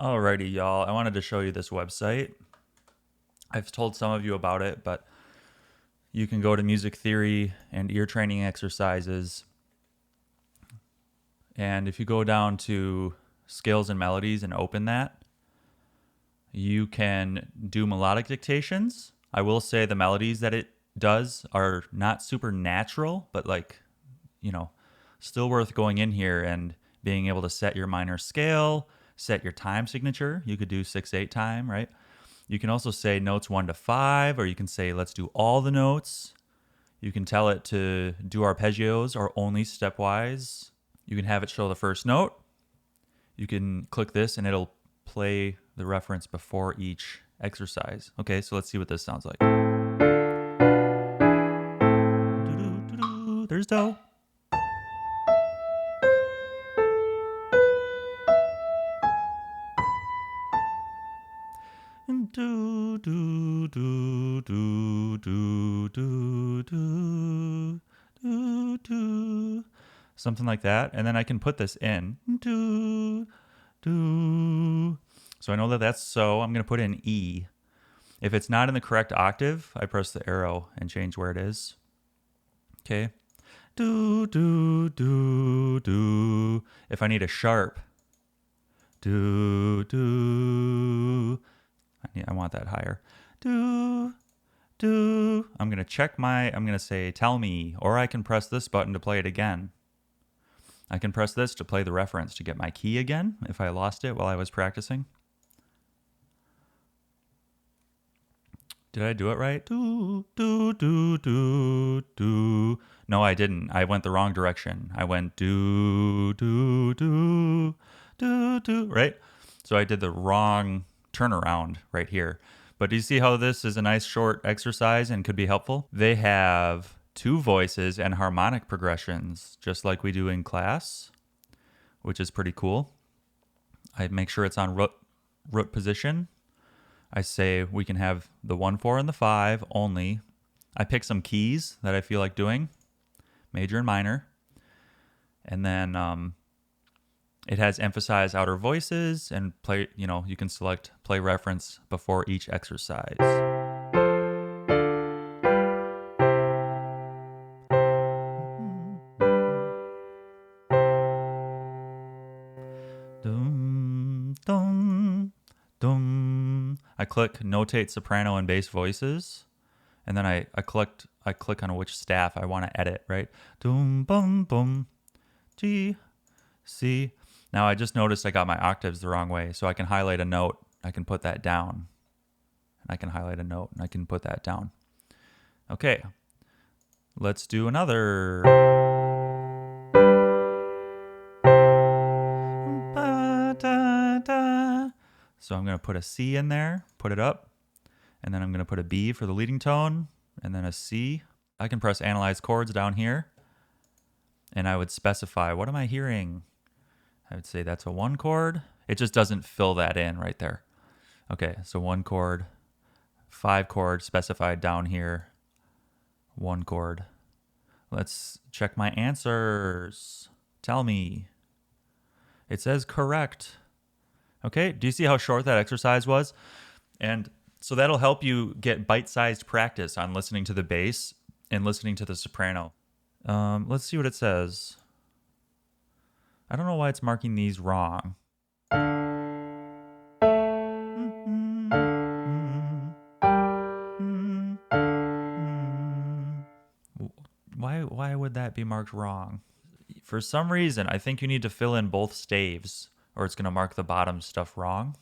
Alrighty, y'all. I wanted to show you this website. I've told some of you about it, but you can go to music theory and ear training exercises. And if you go down to scales and melodies and open that, you can do melodic dictations. I will say the melodies that it does are not super natural, but still worth going in here and being able to set your minor scale, set your time signature. You could do 6/8 time, right? You can also say notes 1 to 5, or you can say let's do all the notes. You can tell it to do arpeggios or only stepwise. You can have it show the first note. You can click this and it'll play the reference before each exercise. Okay, so let's see what this sounds like. There's do. Do do do do do do do do do, something like that, and then I can put this in do do. So I know that that's so. I'm gonna put in E. If it's not in the correct octave, I press the arrow and change where it is. Okay. Do do do do. If I need a sharp, do do. I want that higher. Do, do. I'm going to say tell me, or I can press this button to play it again. I can press this to play the reference to get my key again if I lost it while I was practicing. Did I do it right? Do, do, do, do, do. No, I didn't. I went the wrong direction. I went do, do, do, do, do, right? So I did the wrong turnaround right here. But do you see how this is a nice short exercise and could be helpful? They have 2 voices and harmonic progressions, just like we do in class, which is pretty cool. I make sure it's on root position. I say we can have the 1, 4, and the 5 only. I pick some keys that I feel like doing, major and minor. And then it has emphasized outer voices and play, you can select play reference before each exercise. Dum, dum, dum. I click notate soprano and bass voices, and then I click on which staff I want to edit, right? Dum, bum, bum, G, C. Now I just noticed I got my octaves the wrong way, so I can highlight a note. I can put that down. And I can highlight a note, and I can put that down. Okay, let's do another. So I'm going to put a C in there, put it up, and then I'm going to put a B for the leading tone, and then a C. I can press analyze chords down here, and I would specify, what am I hearing? I would say that's a 1 chord. It just doesn't fill that in right there. Okay, so 1 chord, 5 chord specified down here, 1 chord. Let's check my answers. Tell me. It says correct. Okay, do you see how short that exercise was? And so that'll help you get bite-sized practice on listening to the bass and listening to the soprano. Let's see what it says. I don't know why it's marking these wrong. Why would that be marked wrong? For some reason, I think you need to fill in both staves or it's going to mark the bottom stuff wrong.